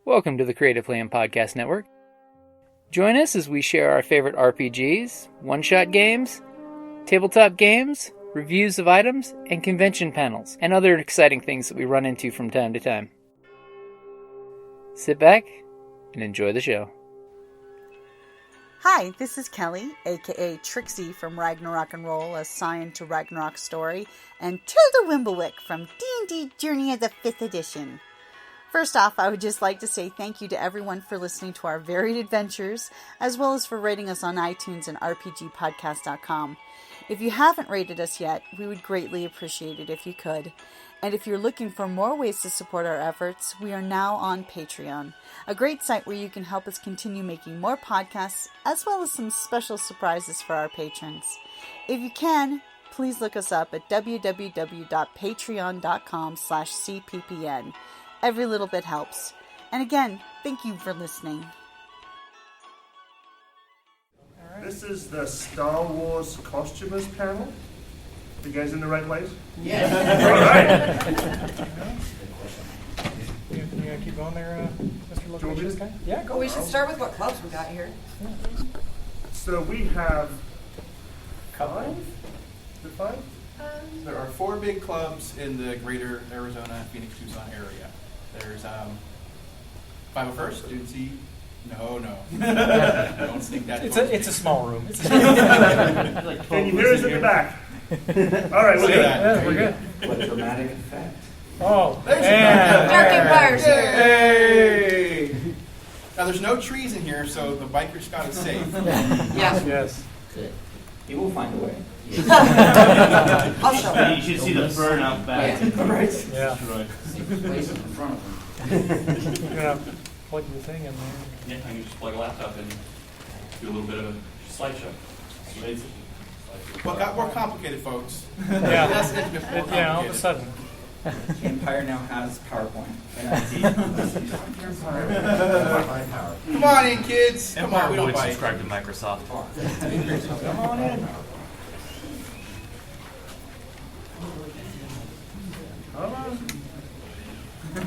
Welcome to the Creative Plan Podcast Network. Join us as we share our favorite RPGs, one-shot games, tabletop games, reviews of items, and convention panels, and other exciting things that we run into from time to time. Sit back and enjoy the show. Hi, this is Kelly, aka Trixie from Ragnarok and Roll, a Sign to Ragnarok story, and Tilda Wimblewick from D&D Journey of the 5th Edition. First off, I would just like to say thank you to everyone for listening to our varied adventures, as well as for rating us on iTunes and RPGpodcast.com. If you haven't rated us yet, we would greatly appreciate it if you could. And if you're looking for more ways to support our efforts, we are now on Patreon, a great site where you can help us continue making more podcasts, as well as some special surprises for our patrons. If you can, please look us up at www.patreon.com/cppn. Every little bit helps. And again, thank you for listening. This is the Star Wars costumers panel. You guys in the right place? Yeah. All right. You gonna keep going there, Mr. Locations guy? Yeah, go. Well, we should start with what clubs we got here. So we have five? Is it five? There are 4 big clubs in the greater Arizona, Phoenix, Tucson area. There's 501st, didn't see. No. Don't think that. It's a small room. Can you hear us in the back? All right, we're good. Yeah, we're good. What a dramatic effect. Oh, There's Dark Empire's here. Hey! Now there's no trees in here, so the biker scout is safe. Yeah. Yes. Good. He will find a way. I'll show you. You should see the burn out back. Right. Yeah. Place it in front of him. You're gonna plug the thing in there. Yeah, I can just plug a laptop and do a little bit of a slideshow. Well, it got more complicated, folks. Yeah. That's Yeah, all of a sudden. Empire now has PowerPoint. Come on in, kids. Come on, we don't bite. subscribe to Microsoft. Come on in.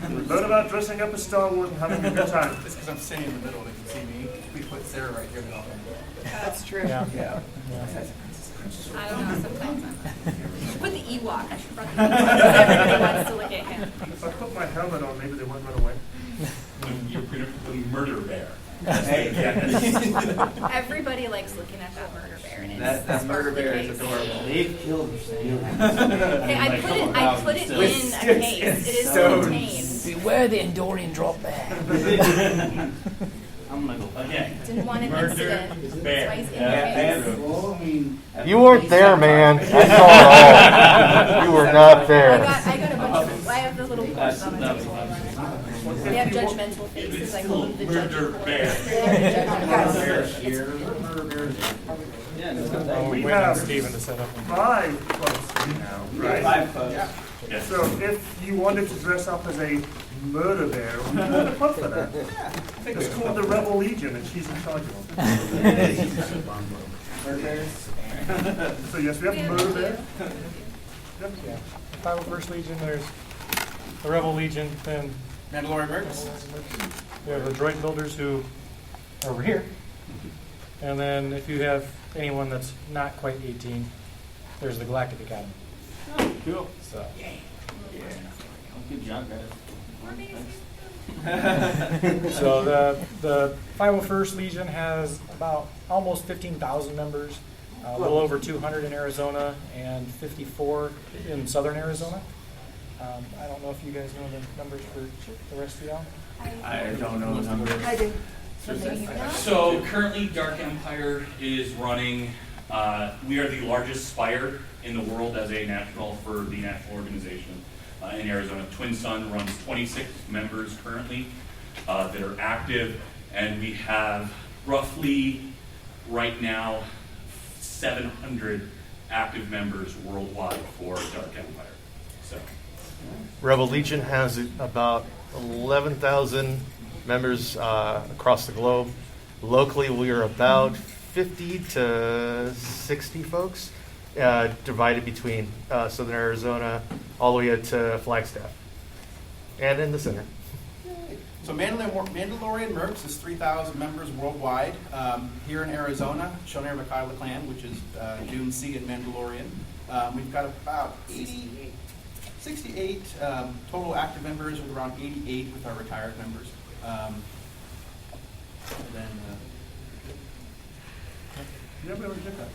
We learn about dressing up as Star Wars and having a good time. It's because I'm sitting in the middle, they can see me. We put Sarah right here. That's true. Yeah. Yeah. I don't know, sometimes I'm... You should put the Ewok. I should run the Ewok. Everybody wants to look at him. If I put my helmet on, maybe they won't run away. You're the murder bear. Hey, yeah. Everybody likes looking at that murder bear. And it's That murder sparkly bear is case. adorable. They've killed her. Hey, I put it in a case. It is So contained. Beware the Endorian drop bag. I'm gonna go again. Didn't want an incident. Bear. That's why he's in the case. Well, I mean, You weren't there, man. I saw it all. You were not there. I got a bunch of... I have the little posters on my table. They have judgmental faces. I call them the Murder bear. We Wait on have Steven to set up. 5 clubs now, right? 5 clubs. Yes. So if you wanted to dress up as a murder bear, we have a club for that. It's called the Rebel Legion, and she's in charge of them. Murder bears. So yes, we have murder bear. Yep. Yeah. 501st Legion, there's the Rebel Legion, then Mandalorian Mercs. we have the droid builders who are over here. And then if you have anyone that's not quite 18, there's the Galactic Academy. Cool. So Good job, guys. So the 501st Legion has about almost 15,000 members, a little over 200 in Arizona and 54 in southern Arizona. I don't know if you guys know the numbers for the rest of y'all. I don't know the numbers. I do. So currently Dark Empire is running, we are the largest spire in the world as a national for the national organization in Arizona. Twin Sun runs 26 members currently that are active, and we have roughly right now 700 active members worldwide for Dark Empire. So Rebel Legion has about 11,000 members across the globe. Locally, we are about 50 to 60 folks, divided between Southern Arizona all the way up to Flagstaff, and in the center. So Mandalorian Mercs is 3,000 members worldwide. Here in Arizona, Shoner Vakila Clan, which is Dune Sea and Mandalorian. We've got about 68 total active members, with around 88 with our retired members. You never ever get that.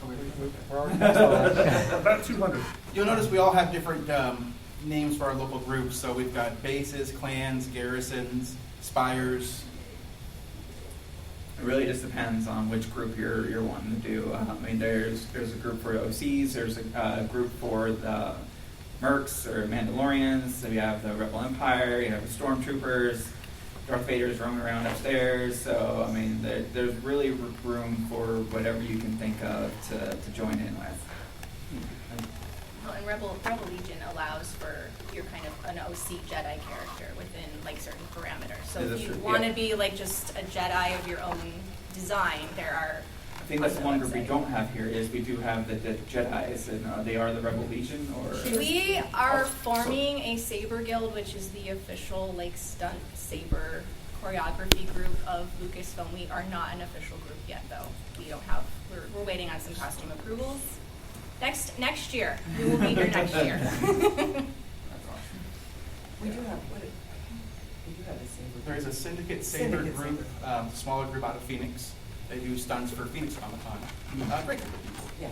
We're already past all that. About 200. You'll notice we all have different names for our local groups. So we've got bases, clans, garrisons, spires. It really just depends on which group you're wanting to do. I mean, there's a group for OCs, there's a group for the Mercs or Mandalorians, then you have the Rebel Empire, you have the Stormtroopers, Darth Vader's roaming around upstairs, so I mean, there's really room for whatever you can think of to join in with. Well, and Rebel Legion allows for your kind of an OC Jedi character within like certain parameters. So Is if this you true? want to Yeah. be like just a Jedi of your own design, there are. I think that's the one group we don't have here is we do have the Jedis, and they are the Rebel Legion, or We are forming a saber guild, which is the official like stunt saber choreography group of Lucasfilm. We are not an official group yet, though. We don't have. We're waiting on some costume approvals. Next year, we will be here next year. We do have, we do have a saber. There is a Syndicate Saber group, smaller group out of Phoenix. They do stunts for Phoenix Comic Con. Great group of people. Yeah.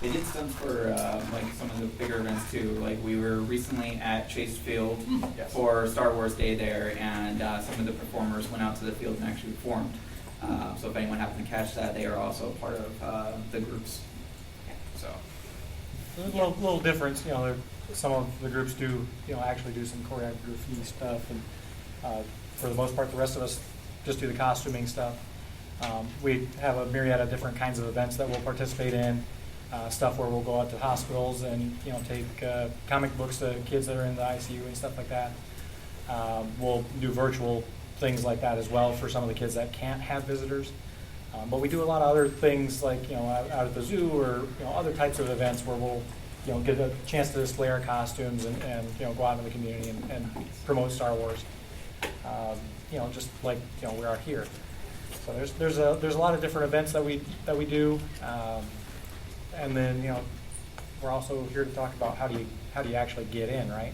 they did stunts for like some of the bigger events too. Like we were recently at Chase Field Yes. for Star Wars Day there, and some of the performers went out to the field and actually performed. So if anyone happened to catch that, they are also part of the groups. So There's a little difference, some of the groups do, actually do some choreography stuff, and for the most part, the rest of us just do the costuming stuff. We have a myriad of different kinds of events that we'll participate in, stuff where we'll go out to hospitals and, take comic books to kids that are in the ICU and stuff like that. We'll do virtual things like that as well for some of the kids that can't have visitors. But we do a lot of other things like, out at the zoo or, other types of events where we'll, get a chance to display our costumes and go out in the community and promote Star Wars. Just like, we are here. So there's a lot of different events that we do. And then, we're also here to talk about how do you actually get in, right?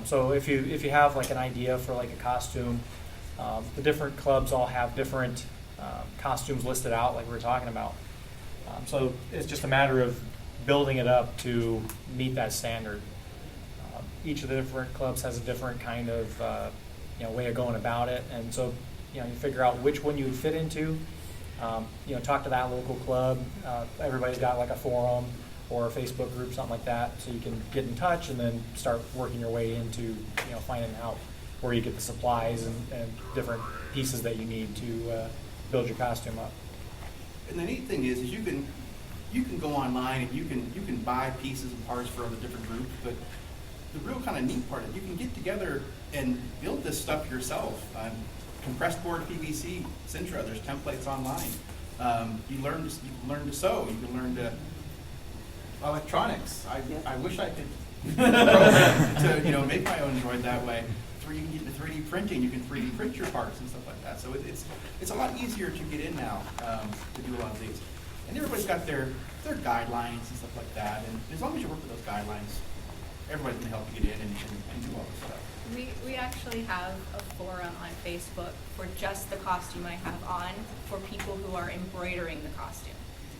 So if you have like an idea for like a costume, the different clubs all have different costumes listed out like we were talking about. So it's just a matter of building it up to meet that standard. Each of the different clubs has a different kind of way of going about it, and so you figure out which one you fit into. Talk to that local club. Everybody's got like a forum or a Facebook group, something like that, so you can get in touch and then start working your way into finding out where you get the supplies and different pieces that you need to build your costume up. And the neat thing is you can go online and you can buy pieces and parts for other different groups, but the real kind of neat part is you can get together and build this stuff yourself. Compressed board PVC, Sintra, there's templates online. You learn to sew, you can learn to electronics. I wish I could program to make my own droid that way. You can get into 3D printing, you can 3D print your parts and stuff like that. So it's a lot easier to get in now to do a lot of these. And everybody's got their guidelines and stuff like that. And as long as you work with those guidelines, everybody's going to help you get in and do all this stuff. We actually have a forum on Facebook for just the costume I have on for people who are embroidering the costume.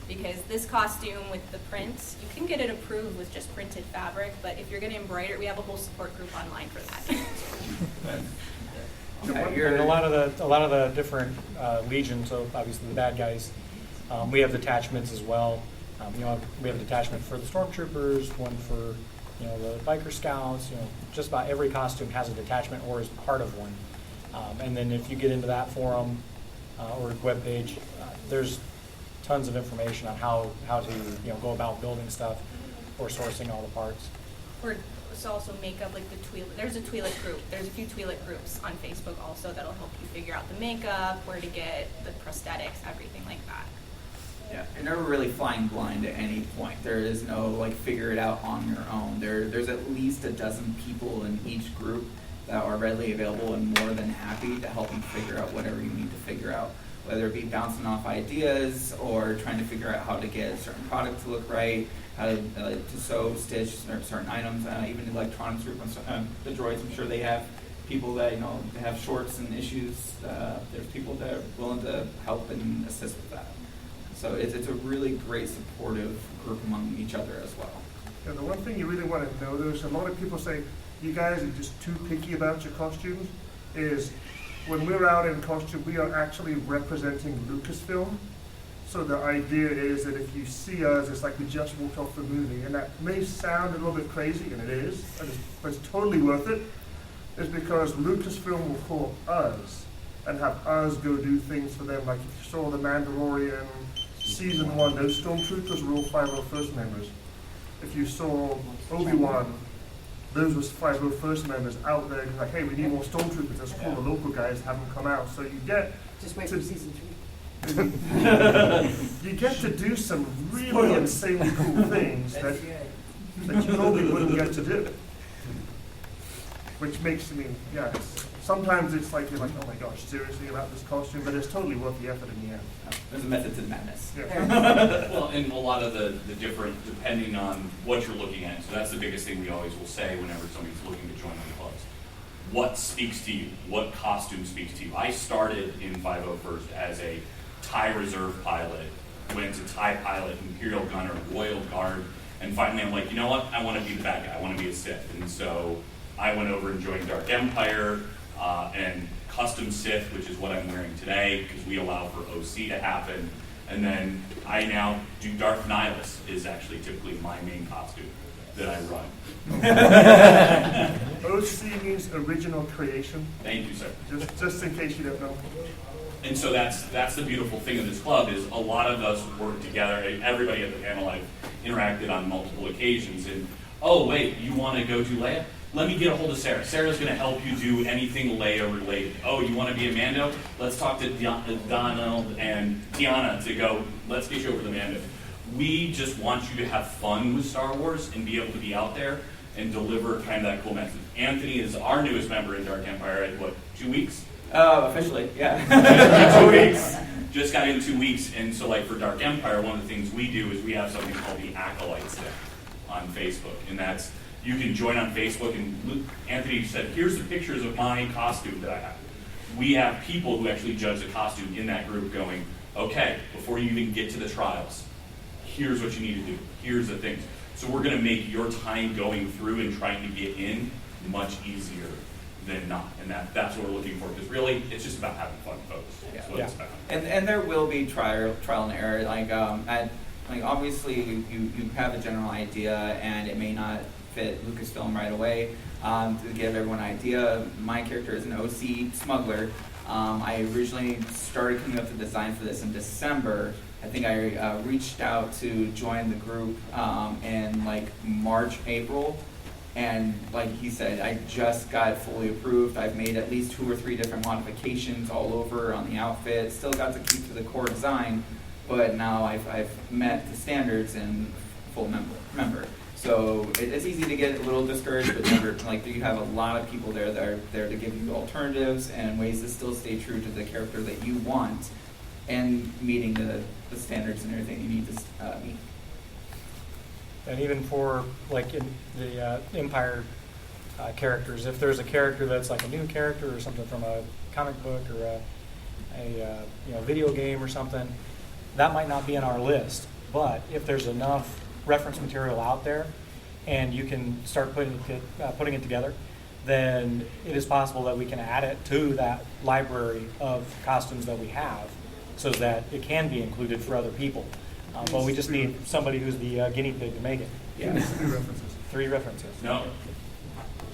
Because this costume with the prints, you can get it approved with just printed fabric, but if you're going to embroider, we have a whole support group online for that. And a lot of the different legions, so obviously the bad guys, we have detachments as well. We have a detachment for the stormtroopers, one for the biker scouts. Just about every costume has a detachment or is part of one. And then if you get into that forum or webpage, there's tons of information on how to go about building stuff or sourcing all the parts. Or so also makeup, like the Twi'lek. There's a Twi'lek group. There's a few Twi'lek groups on Facebook also that'll help you figure out the makeup, where to get the prosthetics, everything like that. yeah, you're never really flying blind at any point. There is no like figure it out on your own. There's at least a dozen people in each group, that are readily available and more than happy to help you figure out whatever you need to figure out, whether it be bouncing off ideas or trying to figure out how to get a certain product to look right, how to sew, stitch certain items, even the electronics group, the droids, I'm sure they have people that, they have shorts and issues. There's people that are willing to help and assist with that. So it's a really great supportive group among each other as well. Yeah, the one thing you really want to know, there's a lot of people say, you guys are just too picky about your costumes, is when we're out in costume, we are actually representing Lucasfilm. So the idea is that if you see us, it's like we just walked off the movie. And that may sound a little bit crazy, and it is, but it's totally worth it. Is because Lucasfilm will call us and have us go do things for them. Like if you saw The Mandalorian Season 1, those Stormtroopers were all 501st members. If you saw Obi-Wan, those were 501st members out there, like, hey, we need more Stormtroopers, let's call the local guys, have them come out. So you get Just wait for season 3. you get to do some really insanely cool things that you normally wouldn't get to do. Which makes me, sometimes it's like, you're like, oh my gosh, seriously about this costume, but it's totally worth the effort in the end. There's a method to the madness. Yeah. Well, and a lot of the different, depending on what you're looking at, so that's the biggest thing we always will say whenever somebody's looking to join the clubs. What speaks to you? What costume speaks to you? I started in 501st as a TIE Reserve pilot, went to TIE pilot, Imperial Gunner, Royal Guard, and finally I'm like, you know what? I want to be the bad guy. I want to be a Sith. And so I went over and joined Dark Empire and Custom Sith, which is what I'm wearing today, because we allow for OC to happen. And then I now do Darth Nihilus is actually typically my main costume that I run. OC means original creation. Thank you, sir. Just in case you don't know. And so that's the beautiful thing of this club is a lot of us work together. Everybody at the panel I've interacted on multiple occasions. And oh wait, you want to go do Leia? Let me get a hold of Sarah. Sarah's going to help you do anything Leia related. Oh, you want to be a Mando? Let's talk to Donald and Tiana to go. Let's get you over to the Mando. We just want you to have fun with Star Wars and be able to be out there and deliver kind of that cool message. Anthony is our newest member in Dark Empire at 2 weeks? Officially, yeah. 2 weeks. Just got in 2 weeks, and so like for Dark Empire, one of the things we do is we have something called the Acolyte Stick on Facebook, and that's you can join on Facebook. And Anthony said, "Here's the pictures of my costume that I have." We have people who actually judge the costume in that group, going, "Okay, before you even get to the trials, here's what you need to do. Here's the things." So we're going to make your time going through and trying to get in much easier than not, and that's what we're looking for. Because really, it's just about having fun, folks. That's what it's about. And there will be trial and error. Like obviously you have a general idea, and it may not fit Lucasfilm right away. To give everyone an idea, my character is an OC smuggler. I originally started coming up with the design for this in December. I think I reached out to join the group in like March, April. And like he said, I just got it fully approved. I've made at least 2 or 3 different modifications all over on the outfit. Still got to keep to the core design, but now I've met the standards and full member. So it's easy to get a little discouraged, but remember, like you have a lot of people there that are there to give you alternatives and ways to still stay true to the character that you want, and meeting the standards and everything you need to meet. And even for like in the Empire characters, if there's a character that's like a new character or something from a comic book or a video game or something, that might not be on our list. But if there's enough reference material out there, and you can start putting it together, then it is possible that we can add it to that library of costumes that we have, so that it can be included for other people. But we just need somebody who's the guinea pig to make it. Yeah. 3 references. 3 references. No.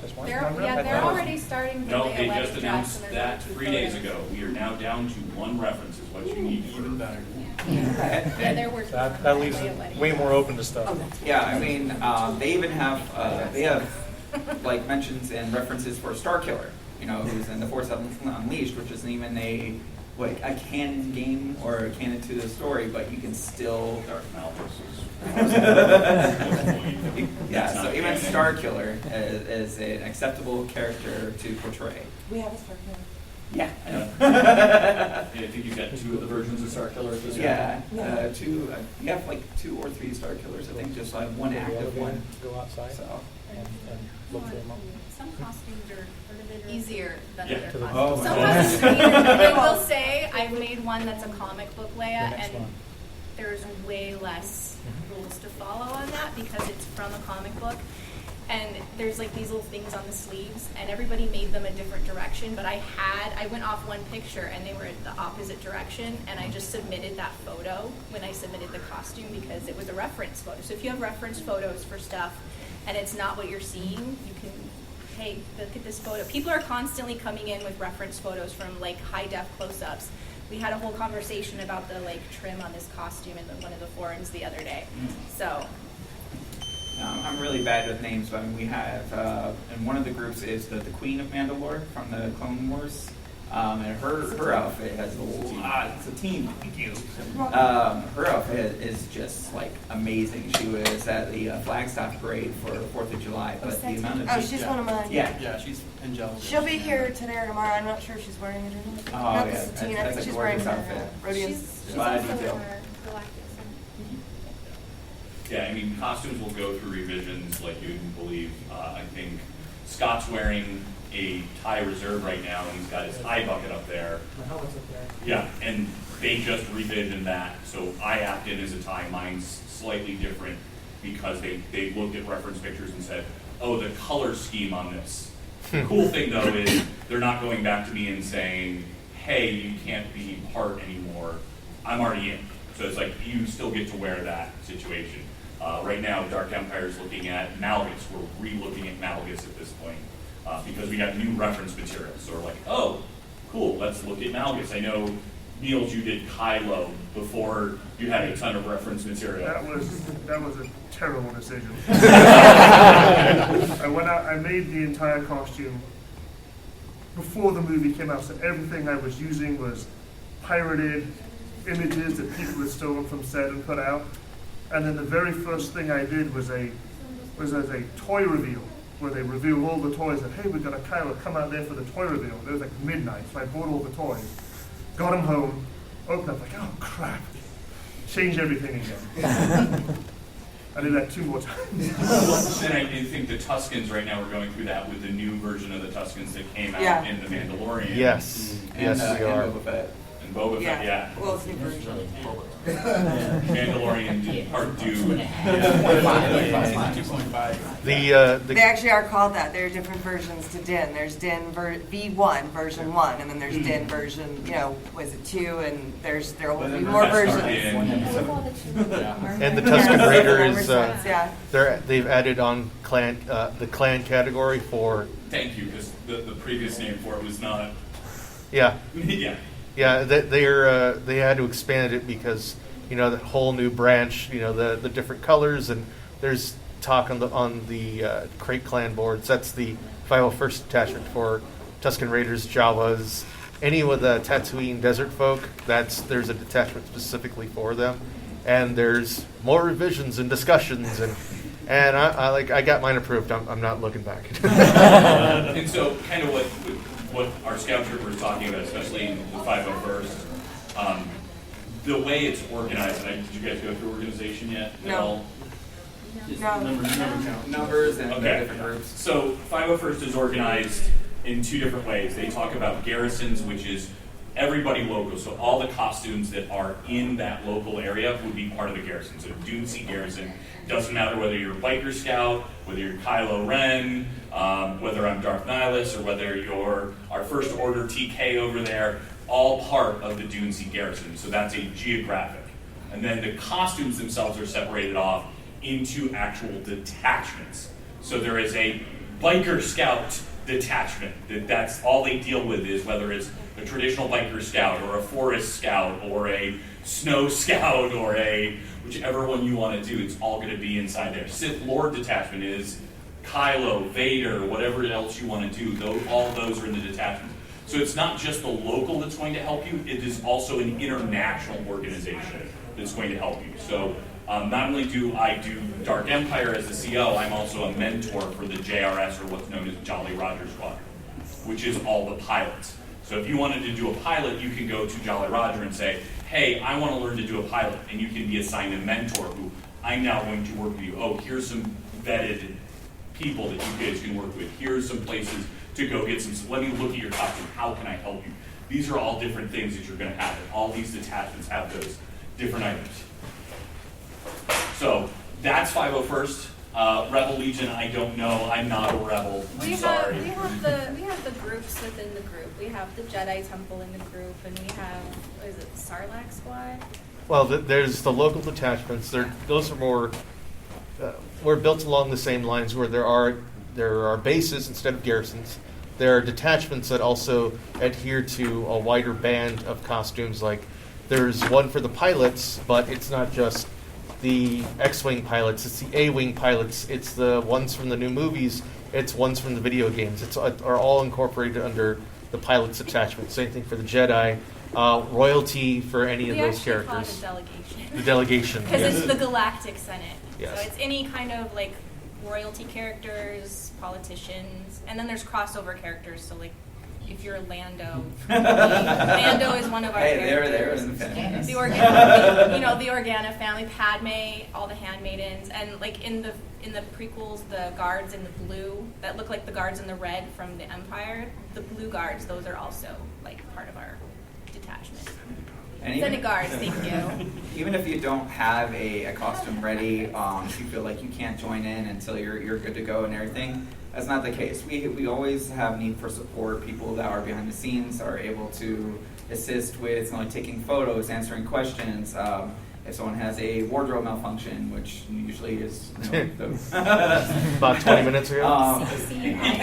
Just one? They're already starting. No, they 11 just drafts, announced and there's that only 2 3 days photos. ago. We are now down to 1 reference is what you need. Even better. Yeah, they're working. That leaves it way more open to stuff. Yeah, I mean, they even have like mentions and references for Starkiller, who's in the Force Unleashed, which isn't even a canon game or a canon to the story, but you can still. Darth Malthus is Yeah, so even Star Killer is an acceptable character to portray. We have a Star Killer. Yeah, I know. Yeah, I think you've got 2 of the versions of Star Killer at this point. Yeah, 2. You have like 2 or 3 Star Killers. I think just like one active one. Go outside So. and look for them. Some costumes are easier than Yeah. other To the- costumes. Oh, Some okay. costumes are easier. And I will say, I've made one that's a comic book Leia, The next and one. there's way less rules to follow on that because it's from a comic book. And there's like these little things on the sleeves, and everybody made them a different direction, but I went off one picture and they were the opposite direction, and I just submitted that photo when I submitted the costume because it was a reference photo. So if you have reference photos for stuff and it's not what you're seeing, you can, hey, look at this photo. People are constantly coming in with reference photos from like high def close-ups. We had a whole conversation about the like trim on this costume in one of the forums the other day. So. I'm really bad with names, but I mean, we have, and one of the groups is the Queen of Mandalore from the Clone Wars. And her outfit has a lot, it's a team, thank you. Her outfit is just like amazing. She was at the Flagstaff parade for 4th of July, but the amount of she's one of mine. Yeah. She's angelic. She'll be here today or tomorrow. I'm not sure if she's wearing it or not. Oh, Not yeah. the satine. I That's think a she's wearing gorgeous her outfit. Rhodians. She's A lot of also detail. in our Galactic Center. Yeah, I mean, costumes will go through revisions like you wouldn't believe. I think Scott's wearing a tie reserve right now, and he's got his eye bucket up there. The helmet's up there. Yeah, and they just revisioned that, so I opt in as a tie. Mine's slightly different because they looked at reference pictures and said, oh, the color scheme on this. The cool thing, though, is they're not going back to me and saying, hey, you can't be part anymore. I'm already in. So it's like, you still get to wear that situation. Right now, Dark Empire is looking at Malgus. We're re-looking at Malgus at this point because we got new reference material. So we're like, oh, cool, let's look at Malgus. I know, Niels, you did Kylo before you had a ton of reference material. That was a terrible decision. I went out, I made the entire costume before the movie came out, so everything I was using was pirated images that people had stolen from set and put out. And then the very first thing I did was as a toy reveal, where they revealed all the toys and, hey, we've got a Kylo, come out there for the toy reveal. It was like midnight, so I bought all the toys, got them home, opened up, like, oh crap, changed everything again. I did that 2 more times. And I do think the Tuscans right now, we're going through that with the new version of the Tuscans that came out in The Mandalorian. Yes. And, Yes, we are. and Boba Fett. And Boba Fett, yeah. Well, it's new version. Mandalorian Part 2. 2.5. The They actually are called that. There are different versions to Din. There's Din V1 version 1, and then there's Din version, was it 2, and there will be more versions. and the Tuscan Raider is Yeah. they've added on the clan category for Thank you, because the previous name for it was not. yeah. Yeah. They had to expand it because that whole new branch, the different colors, and there's talk on the Crate Clan boards. That's the 501st attachment for Tuscan Raiders, Jawas, any with the Tatooine desert folk. There's a detachment specifically for them, and there's more revisions and discussions, and I got mine approved. I'm not looking back. And so, kind of what our scout trooper was talking about, especially in the 501st, the way it's organized. Did you guys go through organization yet? No. At all? Numbers and Okay. different groups. So 501st is organized in 2 different ways. They talk about garrisons, which is everybody local. So all the costumes that are in that local area would be part of the garrison. So Dune Sea Garrison, doesn't matter whether you're a biker scout, whether you're Kylo Ren, whether I'm Darth Nihilus, or whether you're our First Order TK over there, all part of the Dune Sea Garrison. So that's a geographic. And then the costumes themselves are separated off into actual detachments. So there is a biker scout detachment. That's all they deal with, is whether it's a traditional biker scout or a forest scout or a snow scout or whichever one you want to do, it's all going to be inside there. Sith Lord detachment is Kylo, Vader, whatever else you want to do. All those are in the detachment. So it's not just the local that's going to help you, it is also an international organization that's going to help you. So Not only do I do Dark Empire as the CO, I'm also a mentor for the JRS, or what's known as Jolly Roger Squadron, which is all the pilots. So if you wanted to do a pilot, you can go to Jolly Roger and say, hey, I want to learn to do a pilot, and you can be assigned a mentor who I'm now going to work with you. Oh, here's some vetted people that you kids can work with. Here's some places to go get some, let me look at your costume. How can I help you? These are all different things that you're going to have. And all these detachments have those different items. So that's 501st. Rebel Legion, I don't know. I'm not a rebel. I'm sorry. We have the groups within the group. We have the Jedi Temple in the group, and we have, what is it, Sarlacc Squad? Well, there's the local detachments. Those are more built along the same lines, where there are bases instead of garrisons. There are detachments that also adhere to a wider band of costumes. Like there's one for the pilots, but it's not just the X-Wing pilots, it's the A-Wing pilots, it's the ones from the new movies, it's ones from the video games. It's are all incorporated under the pilots attachment. Same thing for the Jedi. Royalty for any of those characters. We actually call it a delegation. The delegation. Because yes. it's the Galactic Senate. Yes. So it's any kind of like royalty characters, politicians, and then there's crossover characters. So like if you're Lando, Lando is one of our characters. There in the family. The Organa, the Organa family, Padme, all the handmaidens, and like in the prequels, the guards in the blue that look like the guards in the red from the Empire. The blue guards, those are also like part of our detachment. And Senate guards, thank you. Even if you don't have a costume ready, if you feel like you can't join in until you're good to go and everything, that's not the case. We always have need for support. People that are behind the scenes are able to assist with not only taking photos, answering questions. If someone has a wardrobe malfunction, which usually is about 20 minutes ago. Seeing eye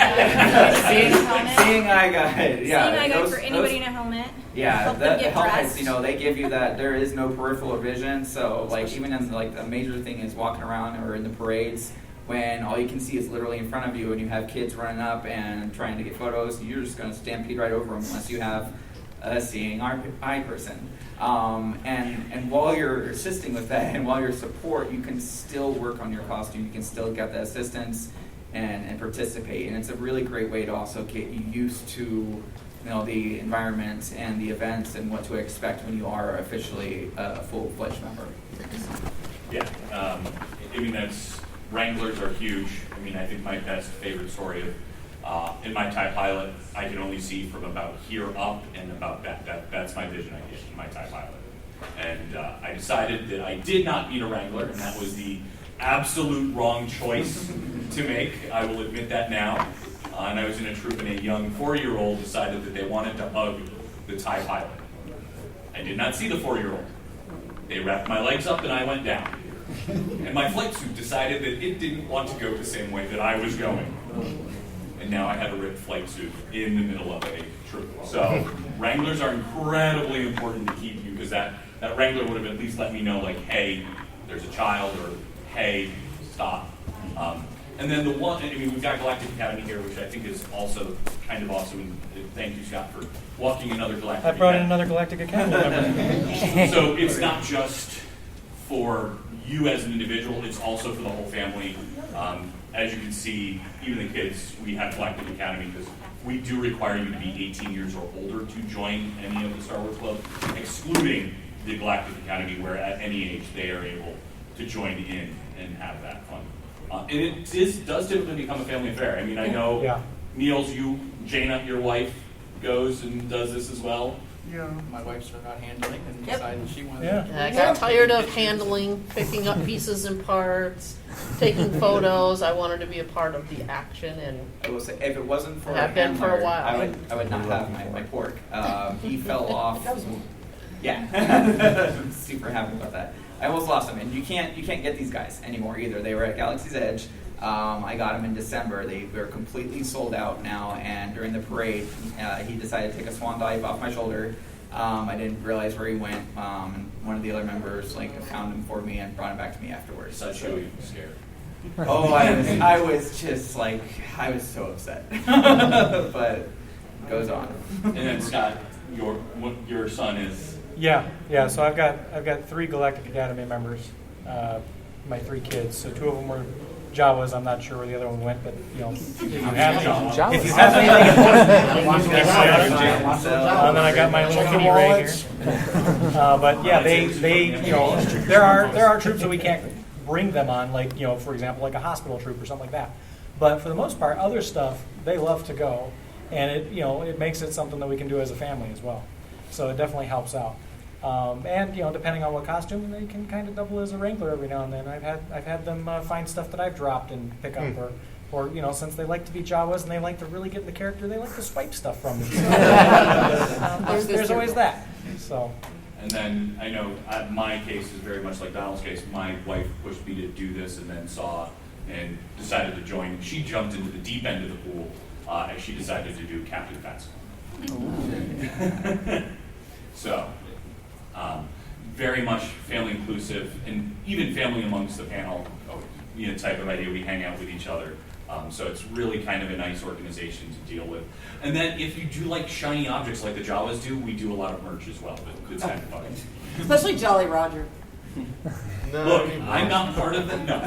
guide. Yeah, Seeing eye guide for anybody in a helmet. Yeah, the helmets, they give you that. There is no peripheral vision, so like even in like a major thing is walking around or in the parades, when all you can see is literally in front of you, and you have kids running up and trying to get photos, you're just going to stampede right over them unless you have a seeing eye person. And while you're assisting with that, and while you're support, you can still work on your costume. You can still get the assistance and participate, and it's a really great way to also get you used to the environment and the events and what to expect when you are officially a full-fledged member. Yeah, I mean Wranglers are huge. I mean, I think my best favorite story of in my TIE pilot, I can only see from about here up and about that's my vision I get in my TIE pilot. And I decided that I did not need a Wrangler, and that was the absolute wrong choice to make. I will admit that now. And I was in a troop, and a young 4-year-old decided that they wanted to hug the TIE pilot. I did not see the 4-year-old. They wrapped my legs up, and I went down. And my flight suit decided that it didn't want to go the same way that I was going. And now I had a ripped flight suit in the middle of a troop. So Wranglers are incredibly important to keep you, because that Wrangler would have at least let me know, like, hey, there's a child, or hey, stop. And then we've got Galactic Academy here, which I think is also kind of awesome. And thank you, Scott, for walking another Galactic Academy. I brought in another Galactic Academy member. So it's not just for you as an individual, it's also for the whole family. As you can see, even the kids, we have Galactic Academy because we do require you to be 18 years or older to join any of the Star Wars clubs, excluding the Galactic Academy, where at any age they are able to join in and have that fun. And it does typically become a family affair. I mean, I know Niels, Jaina, your wife, goes and does this as well. Yeah, my wife forgot handling and decided she wanted Yeah. I got tired of handling, picking up pieces and parts, taking photos. I wanted to be a part of the action, and I will say, if it wasn't for have been for a while. I would not have my pork. He fell off. Yeah, super happy about that. I almost lost him, and you can't get these guys anymore either. They were at Galaxy's Edge. I got them in December. They were completely sold out now, and during the parade, he decided to take a swan dive off my shoulder. I didn't realize where he went. And one of the other members found him for me and brought him back to me afterwards. So show you scared. Oh, I was just I was so upset. But it goes on. And then Scott, your son is. Yeah. So I've got 3 Galactic Academy members. my 3 kids. So 2 of them were Jawas. I'm not sure where the other one went, but if you have anything, and then I got my little kitty Ray here. But yeah, they there are troops that we can't bring them on, like for example, like a hospital troop or something like that. But for the most part, other stuff they love to go, and it makes it something that we can do as a family as well. So it definitely helps out. And depending on what costume, they can kind of double as a wrangler every now and then. I've had them find stuff that I've dropped and pick up, or since they like to be Jawas and they like to really get in the character, they like to swipe stuff from me. There's always that. So. And then I know my case is very much like Donald's case. My wife pushed me to do this, and then saw and decided to join. She jumped into the deep end of the pool as she decided to do Captain Fast. So. Very much family inclusive, and even family amongst the panel, type of idea. We hang out with each other. So it's really kind of a nice organization to deal with. And then if you do like shiny objects like the Jawas do, we do a lot of merch as well. It's kind of funny. Especially Jolly Roger. Look, I'm not part of it. No.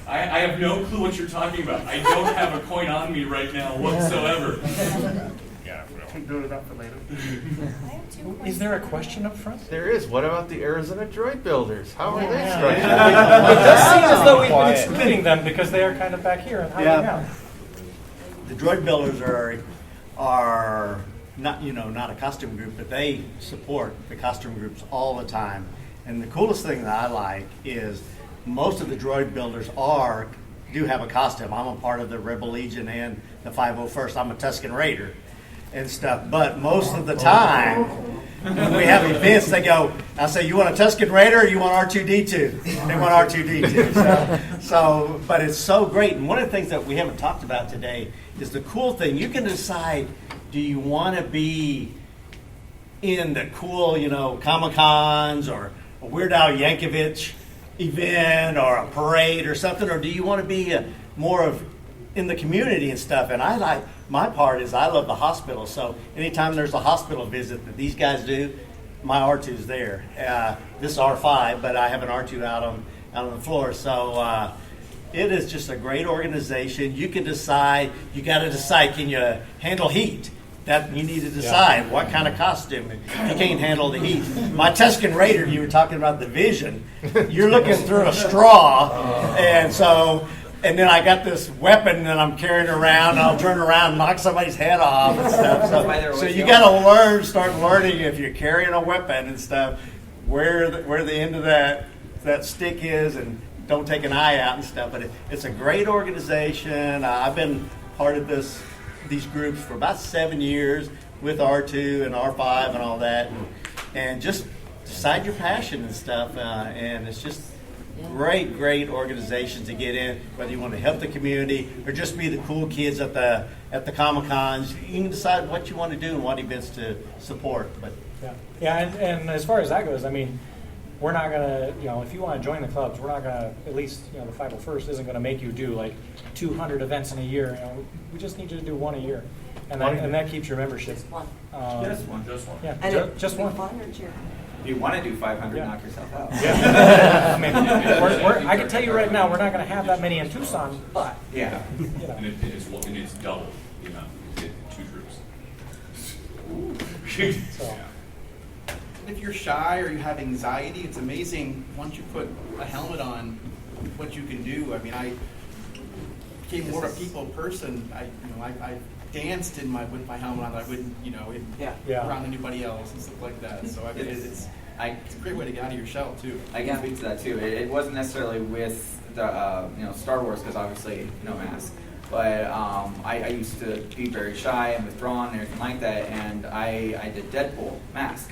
I have no clue what you're talking about. I don't have a coin on me right now whatsoever. Keep note of that for later. Is there a question up front? There is. What about the Arizona Droid Builders? How are they structured? It does seem as though we've been excluding them because they are kind of back here and hiding out. The Droid Builders are not not a costume group, but they support the costume groups all the time. And the coolest thing that I like is most of the Droid Builders do have a costume. I'm a part of the Rebel Legion and the 501st. I'm a Tusken Raider and stuff, but most of the time when we have events, they go, I say, you want a Tusken Raider or you want R2-D2? They want R2-D2. So, but it's so great. And one of the things that we haven't talked about today is the cool thing. You can decide, do you want to be in the cool, Comic-Cons or a Weird Al Yankovic event or a parade or something, or do you want to be more of in the community and stuff? And my part is I love the hospital, so anytime there's a hospital visit that these guys do, my R2's there. This is R5, but I have an R2 out on the floor. So it is just a great organization. You can decide. You got to decide. Can you handle heat? That you need to decide what kind of costume. You can't handle the heat. My Tusken Raider, you were talking about the vision. You're looking through a straw, and then I got this weapon that I'm carrying around. And I'll turn around and knock somebody's head off and stuff. So you got to start learning if you're carrying a weapon and stuff, where the end of that stick is, and don't take an eye out and stuff. But it's a great organization. I've been part of these groups for about 7 years with R2 and R5 and all that, and just decide your passion and stuff. And it's just great organizations to get in, whether you want to help the community or just be the cool kids at the Comic-Cons. You can decide what you want to do and what events to support. But and as far as that goes, I mean, we're not gonna, if you want to join the clubs, we're not gonna, at least the 501st isn't gonna make you do like 200 events in a year. We just need you to do one a year, and that keeps your membership. Just one. Just one. Yeah, And just one. If you want to do 500, knock yourself out. Yeah. I mean, I can tell you right now, we're not going to have that many in Tucson, but yeah, and it's double the amount. You get 2 troops. So. If you're shy or you have anxiety, it's amazing once you put a helmet on what you can do. I mean, I became more of a people person. I danced with my helmet on. I wouldn't, around anybody else and stuff like that. So I mean, it's a great way to get out of your shell too. I can speak to that too. It wasn't necessarily with the Star Wars, because obviously no mask. But I used to be very shy and withdrawn and everything like that, and I did Deadpool mask.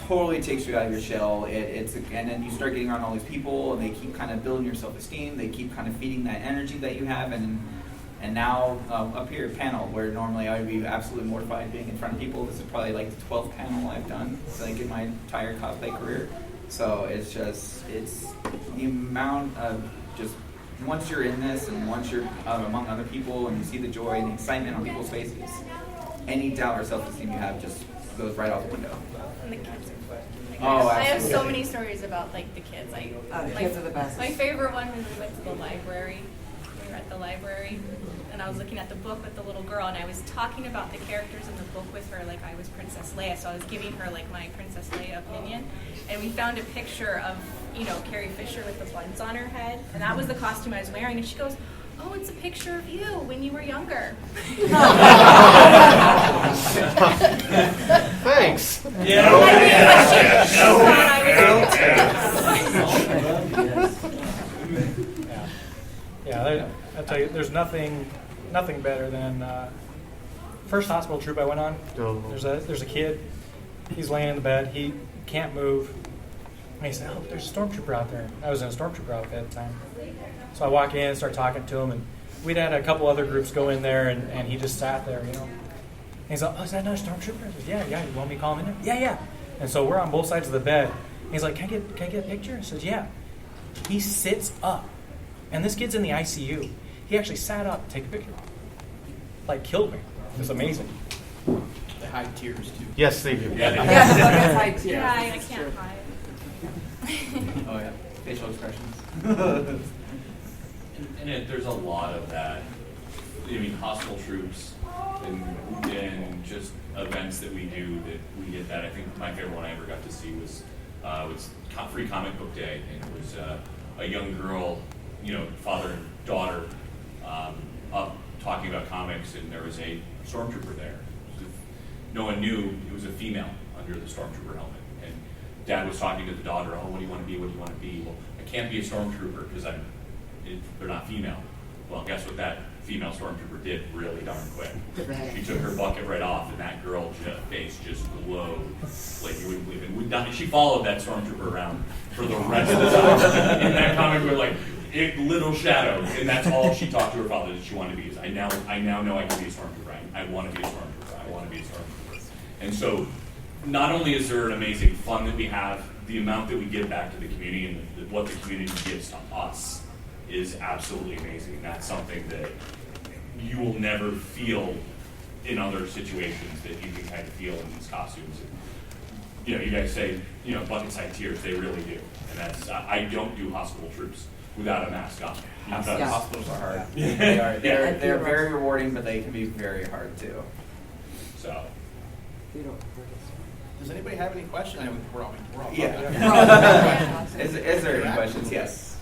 Totally takes you out of your shell. And then you start getting around all these people, and they keep kind of building your self-esteem. They keep kind of feeding that energy that you have, and now up here panel, where normally I would be absolutely mortified being in front of people. This is probably like the 12th panel I've done, like in my entire cosplay career. So it's the amount of just, once you're in this and once you're among other people and you see the joy and the excitement on people's faces, any doubt or self-esteem you have just goes right out the window. And the kids are fun. Like, Oh, I have so absolutely. many stories about like the kids. The kids are the best. My favorite one was we went to the library. We were at the library, and I was looking at the book with the little girl, and I was talking about the characters in the book with her like I was Princess Leia. So I was giving her like my Princess Leia opinion, and we found a picture of Carrie Fisher with the buns on her head, and that was the costume I was wearing. And she goes, "Oh, it's a picture of you when you were younger." Thanks. Yeah, I tell you, there's nothing better than first hospital troop I went on. There's a kid. He's laying in the bed. He can't move. And he said, "Oh, there's a stormtrooper out there." I was in a stormtrooper outfit at the time. So I walk in, start talking to him, and we'd had a couple other groups go in there, and he just sat there, And he's like, "Oh, is that another stormtrooper?" I said, Yeah. You want me to call him in there? Yeah. And so we're on both sides of the bed. And he's like, "Can I get a picture?" I said, "Yeah." He sits up, and this kid's in the ICU. He actually sat up to take a picture. Like, killed me. It was amazing. They hide tears too. Yes, they do. Yeah, that's high tears. Yeah, I can't hide. Oh yeah, facial expressions. And there's a lot of that. I mean, hospital troops and just events that we do that we get that. I think my favorite one I ever got to see was Free Comic Book Day, and it was a young girl, father and daughter, up talking about comics, and there was a stormtrooper there. No one knew it was a female under the stormtrooper helmet. And Dad was talking to the daughter, "Oh, what do you want to be? What do you want to be?" "Well, I can't be a stormtrooper because they're not female." Well, guess what that female stormtrooper did really darn quick? She took her bucket right off, and that girl's face just glowed like you wouldn't believe it. She followed that stormtrooper around for the rest of the time in that comic with like little shadows, and that's all she talked to her father that she wanted to be. Is I now know I can be a stormtrooper. I want to be a stormtrooper. I want to be a stormtrooper. And so, not only is there an amazing fun that we have, the amount that we give back to the community and what the community gives to us is absolutely amazing. That's something that you will never feel in other situations that you can kind of feel in these costumes. And, you guys say, bucket-side tears, they really do. And that's, I don't do hospital troops without a mask on. Hospitals are hard. They are. They're very rewarding, but they can be very hard too. So. Does anybody have any questions? I mean, we're all Yeah. Is there any questions? Yes.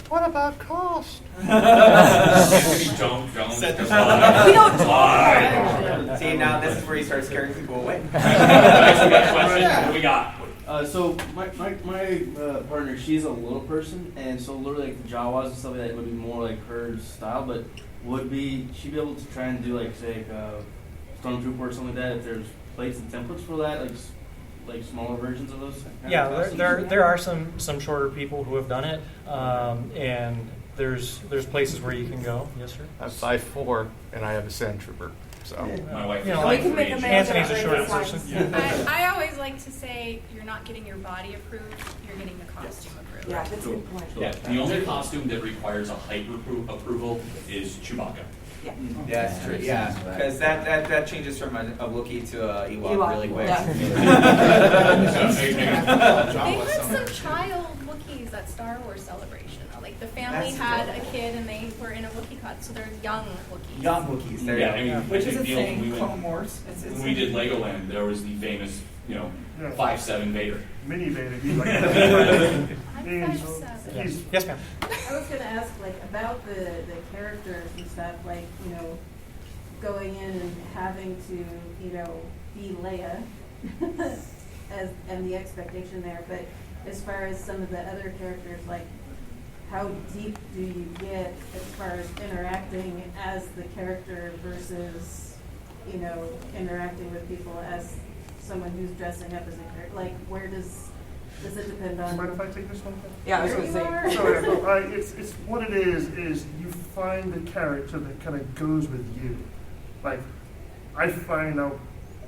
What about cost? Don't. We don't talk. See, now this is where you start scaring people away. What do we got? So my partner, she's a little person, and so literally like the Jawas and stuff like that would be more like her style. But would she be able to try and do like say Stormtrooper or something like that if there's plates and templates for that, like smaller versions of those? Yeah, there are some shorter people who have done it, and there's places where you can go. Yes, sir. I'm 5'4", and I have a sand trooper. So my wife is we can make Anthony's a shorter person. I always like to say you're not getting your body approved, you're getting the costume approved. Yeah, that's a good point. Yeah, the only costume that requires a height approval is Chewbacca. Yeah, that's true. Yeah, because that changes from a Wookiee to a Ewok really quick. Yeah. They had some child Wookiees at Star Wars Celebration. Like the family had a kid and they were in a Wookiee cut, so they're young Wookiees. Young Wookiees. There which is a deal thing. when we Clone Wars. When we did Legoland, there was the famous, 5'7" Vader. Mini Vader. He's like, I'm 5'7". Yes, ma'am. I was going to ask, about the characters and stuff, going in and having to, be Leia, and the expectation there. But as far as some of the other characters, how deep do you get as far as interacting as the character versus, interacting with people as someone who's dressing up as a character? Where does it depend on? Do you mind if I take this one? Yeah, I was going to say. Sorry, no, it's what it is you find the character that kind of goes with you. I find out,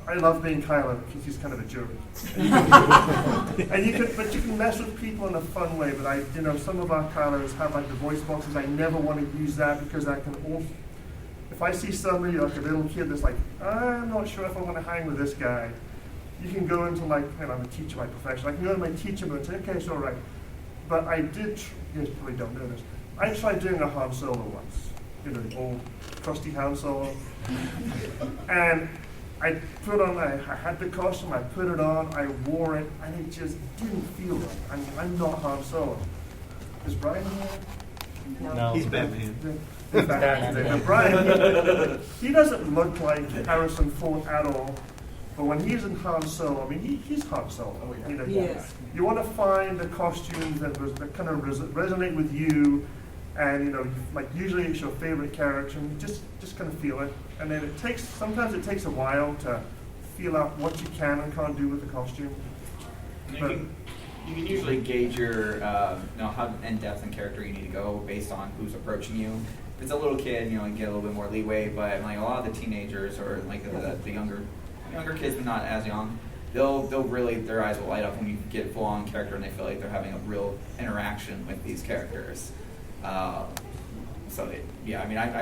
I love being Kylo because he's kind of a jerk. And you can mess with people in a fun way. But some of our Kylos have the voice boxes. I never want to use that because that can also. If I see somebody a little kid that's I'm not sure if I want to hang with this guy, you can go into like, and I'm a teacher by profession, I can go to my teacher mode and say, okay, it's all right. But I did, you guys probably don't know this, I tried doing a Han Solo once, you know, the old crusty Han Solo. And I put on, I had the costume, I put it on, I wore it, and it just didn't feel right. I mean, I'm not Han Solo. Is Brian here? No. He's Batman. He's Batman. But Brian, he doesn't look like Harrison Ford at all. But when he's in Han Solo, I mean, he's Han Solo. You know, Yes. You want to find the costumes that kind of resonate with you, and you know, like usually it's your favorite character, and just kind of feel it. And then sometimes it takes a while to feel out what you can and can't do with the costume. But You can usually gauge your, how in depth and character you need to go based on who's approaching you. If it's a little kid, you know, you get a little bit more leeway. But like a lot of the teenagers or like the younger kids, but not as young, they'll really, their eyes will light up when you get full on character and they feel like they're having a real interaction with these characters. I've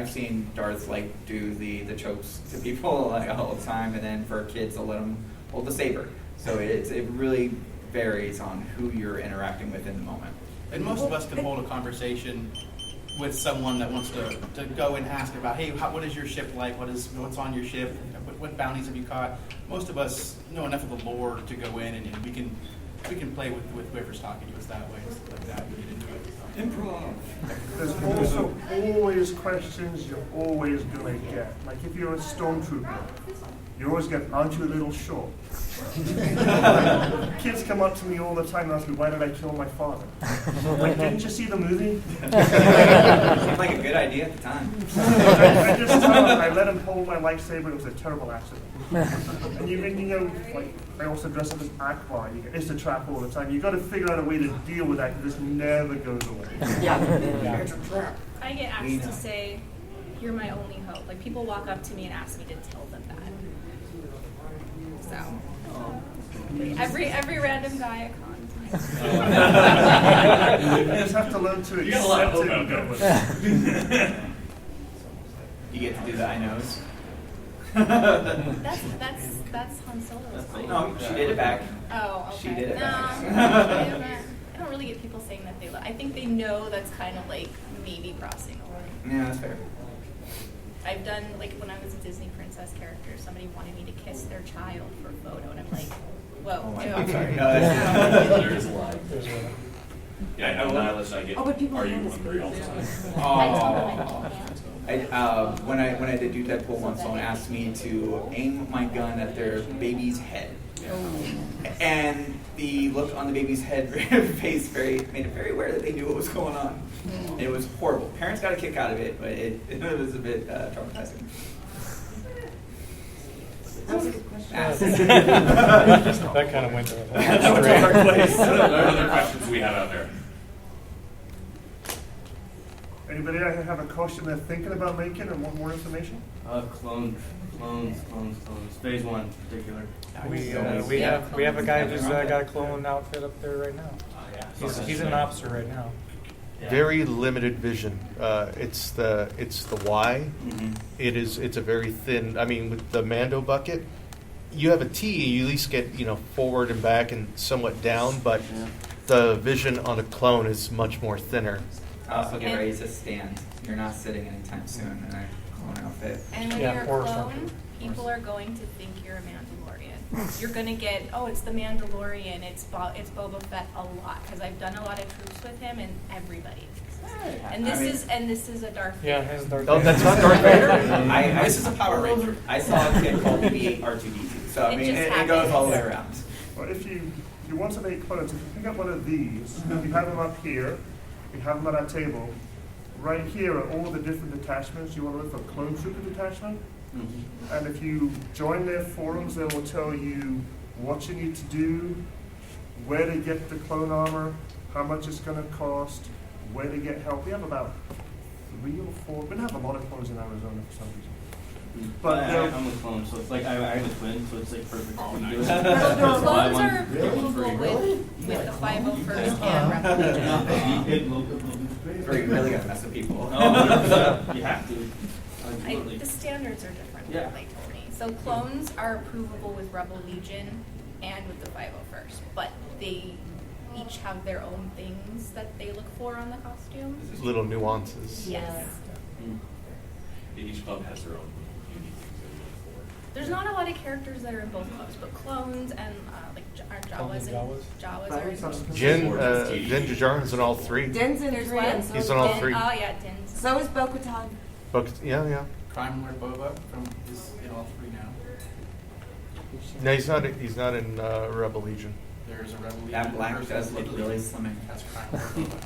seen Darth like do the chokes to people like all the time, and then for kids they'll let them hold the saber. So it really varies on who you're interacting with in the moment. And most of us can hold a conversation with someone that wants to go and ask about, hey, what is your ship like? What's on your ship? What bounties have you caught? Most of us know enough of the lore to go in and we can play with whoever's talking to us that way and stuff like that. We get into it. Improv. there's also always questions you're always going to get. Like if you're a stormtrooper, you always get, aren't you a little short? Kids come up to me all the time and ask me, why did I kill my father? Like, didn't you see the movie? Seemed like a good idea at the time. I just tell him, I let him hold my lightsaber, it was a terrible accident. And you know, like, I also dress up as Akbar. It's a trap all the time. You've got to figure out a way to deal with that because this never goes away. Yeah. It's a trap. I get asked to say, you're my only hope. Like, people walk up to me and ask me to tell them that. So, every random guy at cons. You just have to learn to You got a lot of accept hope it out and go there. with it. You get to do the I knows. That's Han Solo's thing. No, she did it back. Oh, okay. She did it back. I don't really get people saying that they love. I think they know that's kind of like maybe crossing a line. Yeah, that's fair. I've done, like, when I was a Disney princess character, somebody wanted me to kiss their child for a photo, and I'm like, whoa. Oh my ew. I'm sorry. There's a lot. Yeah, I'm a nihilist. I get, Oh, but people are you have this hungry all the time? When I did do Deadpool once, someone asked me to aim my gun at their baby's head. And the look on the baby's head face made it very aware that they knew what was going on. It was horrible. Parents got a kick out of it, but it was a bit traumatizing. That was a good question. That kind of went to That was a hard place. What other questions do we have out there? Anybody have a costume they're thinking about making and want more information? Clones. Phase 1 in particular. we have a guy who's got a clone outfit up there right now. He's an officer right now. Very limited vision. It's the Y. Mm-hmm. It's a very thin. I mean, with the Mando bucket, you have a T. You at least get forward and back and somewhat down, but the vision on a clone is much more thinner. Also, get ready to stand. You're not sitting anytime soon in a clone outfit. And when you're a clone, people are going to think you're a Mandalorian. You're going to get, it's the Mandalorian, it's Boba Fett a lot, because I've done a lot of troops with him, and everybody. And this is a Darth Vader. Yeah, his Darth Oh, Vader. that's not Darth Vader? This is a Power Ranger. I saw a kid called BB-8 R2D2. So, I mean, it goes all the way around. Well, if you want to make clones, if you pick up one of these, you have them up here, you have them at our table. Right here are all the different detachments. You want to look for clone trooper detachment. Mm-hmm. And if you join their forums, they will tell you what you need to do, where to get the clone armor, how much it's going to cost, where to get help. We have about 3 or 4. We don't have a lot of clones in Arizona for some reason. But I'm a clone, so it's like I have a twin, so it's like perfect. Oh, You nice. do it. Clones are approvable with the 501st and Revolution. You really got to mess with people. You have to. The standards are different, Yeah. they told me. So clones are approvable with Rebel Legion and with the 501st. But they each have their own things that they look for on the costume. Little nuances. Yes. Each club has their own unique things they look for. There's not a lot of characters that are in both clubs, but clones and our Jawas and Jawas are in both. Din Djarin's in all three. Din's in There's three. what? And so He's in all three. Oh yeah, Din's. So is Bo-Katan. Yeah. Crime Lord Boba is in all three now. No, he's not. He's not in Rebel Legion. There's a Rebel Legion. That black does look really slimming. That's Crime Lord Boba.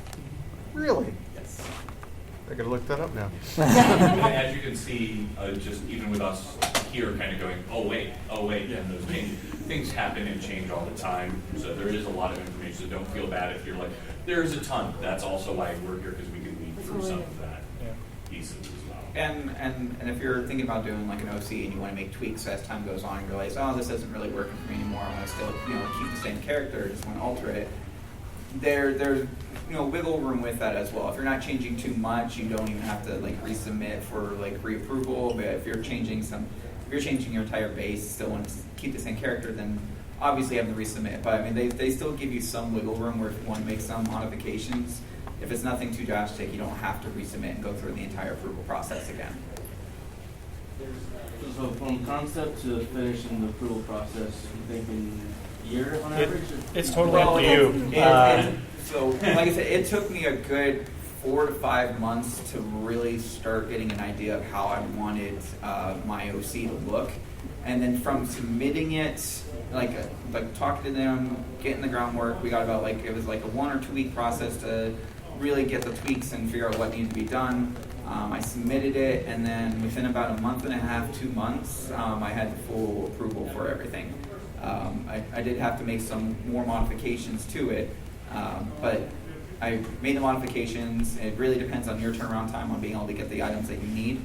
Really? Yes. I gotta look that up now. As you can see, just even with us here kind of going, oh wait, and those things happen and change all the time. So there is a lot of information, so don't feel bad if you're like, there's a ton. That's also why we're here, because we can weed through some of that pieces as well. And if you're thinking about doing like an OC and you want to make tweaks as time goes on and realize, oh, this isn't really working for me anymore, I want to still keep the same character, just want to alter it, there's wiggle room with that as well. If you're not changing too much, you don't even have to like resubmit for like reapproval. But if you're changing your entire base, still want to keep the same character, then obviously you have to resubmit. But I mean, they still give you some wiggle room where if you want to make some modifications, if it's nothing too drastic, you don't have to resubmit and go through the entire approval process again. So from concept to finishing the approval process, you thinking year on average? It's totally up to you. So, like I said, it took me a good 4 to 5 months to really start getting an idea of how I wanted my OC to look. And then from submitting it, like talking to them, getting the groundwork, we got about it was like a 1 or 2 week process to really get the tweaks and figure out what needed to be done. I submitted it, and then within about a month and a half, 2 months, I had full approval for everything. I did have to make some more modifications to it, but I made the modifications. It really depends on your turnaround time on being able to get the items that you need.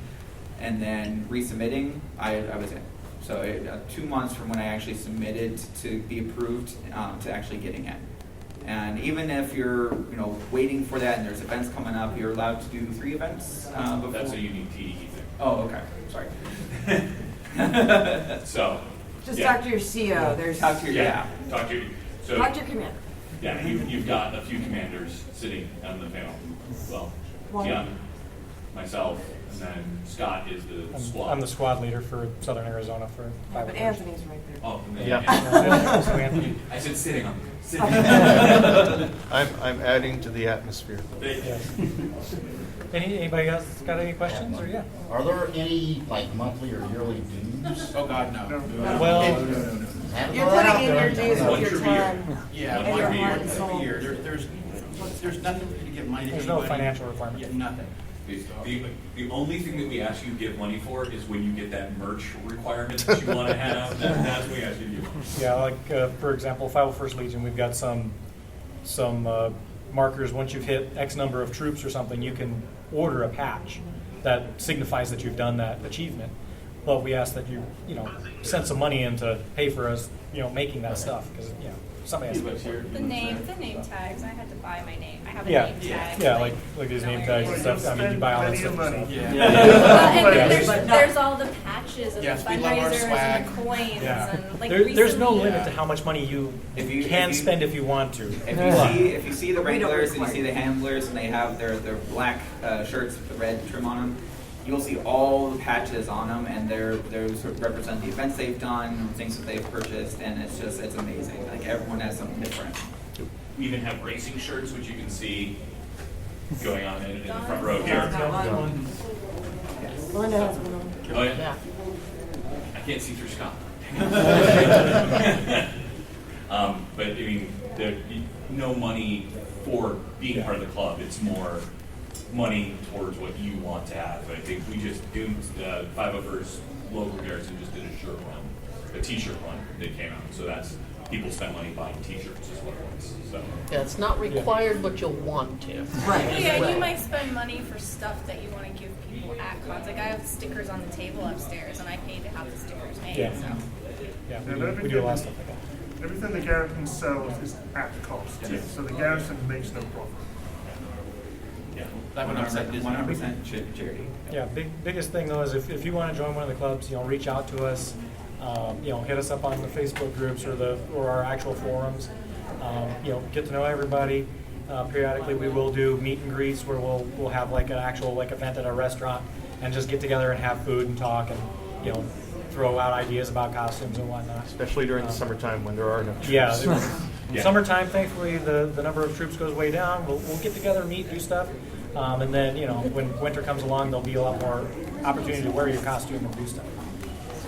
And then resubmitting, I was in. So 2 months from when I actually submitted to be approved to actually getting it. And even if you're waiting for that and there's events coming up, you're allowed to do 3 events before. That's a unique TDE thing. Oh, okay. Sorry. So. Just talk to your CO. Talk to your Talk to your commander. Yeah, you've got a few commanders sitting on the panel. Well, Tiana, myself, and then Scott is the squad. I'm the squad leader for Southern Arizona for 5 But Anthony's right there. Oh, Yeah. I said sitting on. I'm adding to the atmosphere. Anybody else got any questions? Or Are there any monthly or yearly dues? Oh God, no. Well, You're putting in your dues with your time. Yeah, and your heart and every soul. year. There's nothing for you to get money. There's no financial requirement. Yeah, nothing. The only thing that we ask you to give money for is when you get that merch requirement that you want to have. That's what we ask you to give. Yeah, for example, 501st Legion, we've got some markers. Once you've hit X number of troops or something, you can order a patch that signifies that you've done that achievement. But we ask that you send some money in to pay for us making that stuff, because somebody has to pay for it. The name tags. I had to buy my name. I have a Yeah, name tag. yeah, like these name tags and stuff. I mean, you buy all that stuff. Well, and there's all the patches and the we love our fundraisers swag. and the coins and There's no recently- limit to how much money you can spend if you want to. If you see the regulars and you see the handlers and they have their black shirts with the red trim on them, you'll see all the patches on them, and those represent the events they've done, things that they've purchased, and it's amazing. Like, everyone has something different. We even have racing shirts, which you can see going on in the front row here. Linda has one on. Oh yeah. I can't see through Scott. But I mean, there's no money for being part of the club. It's more money towards what you want to have. I think we just do 501st local garrison just did a t-shirt run that came out. So that's people spend money buying t-shirts is what it was. So Yeah, it's not required, but you'll want to. Right. Yeah, you might spend money for stuff that you want to give people at cons. Like I have stickers on the table upstairs, and I pay to have the stickers made. Yeah. So. Yeah, we do a lot of stuff like that. Everything the garrison sells is at cost. Yeah. So the garrison makes no profit. yeah. 100% charity. Yeah, biggest thing though is if you want to join one of the clubs, reach out to us. hit us up on the Facebook groups or our actual forums. Get to know everybody. Periodically, we will do meet and greets where we'll have like an actual event at our restaurant and just get together and have food and talk and throw out ideas about costumes and whatnot. Especially during the summertime when there are no troops. Yeah. Summertime, thankfully, the number of troops goes way down. We'll get together, meet, do stuff, and then when winter comes along, there'll be a lot more opportunity to wear your costume and do stuff.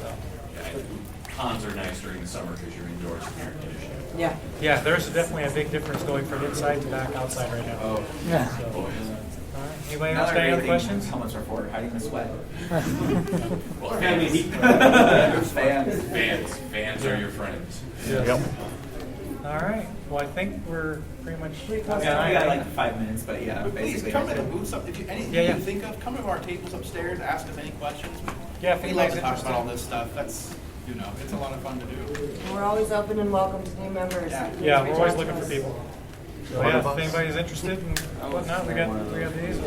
So. Cons are nice during the summer because you're indoors in air conditioning. Yeah, there's definitely a big difference going from inside to back outside right now. Oh, Yeah. So, all right. Anybody else got any other questions? Helmets are for hiding the sweat. Well, fans are your friends. Yep. All right. Well, I think we're pretty much. We got like 5 minutes, but yeah, Please basically. come to the booths up. If you anything Yeah. you think of, come to our tables upstairs. Ask us any questions. Yeah, if We love to anybody's talk interested. about all this stuff. That's it's a lot of fun to do. And we're always open and welcome to new members. Yeah, we're always looking for us. people. So yeah, if anybody's interested in whatnot, we got these.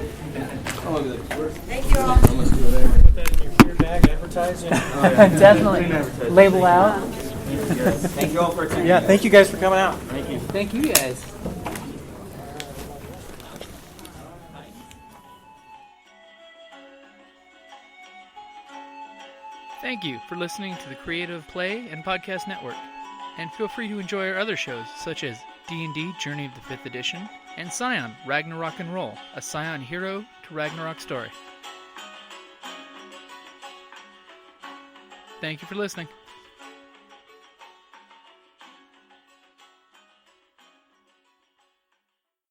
Thank you all. Put that in your gear bag, advertise it. Definitely. Label out. Thank you all for attending. Yeah, thank you guys for coming out. Thank you. Thank you guys. Thank you for listening to the Creative Play and Podcast Network. And feel free to enjoy our other shows, such as D&D Journey of the 5th Edition and Scion Ragnarok and Roll, a Scion hero to Ragnarok story. Thank you for listening.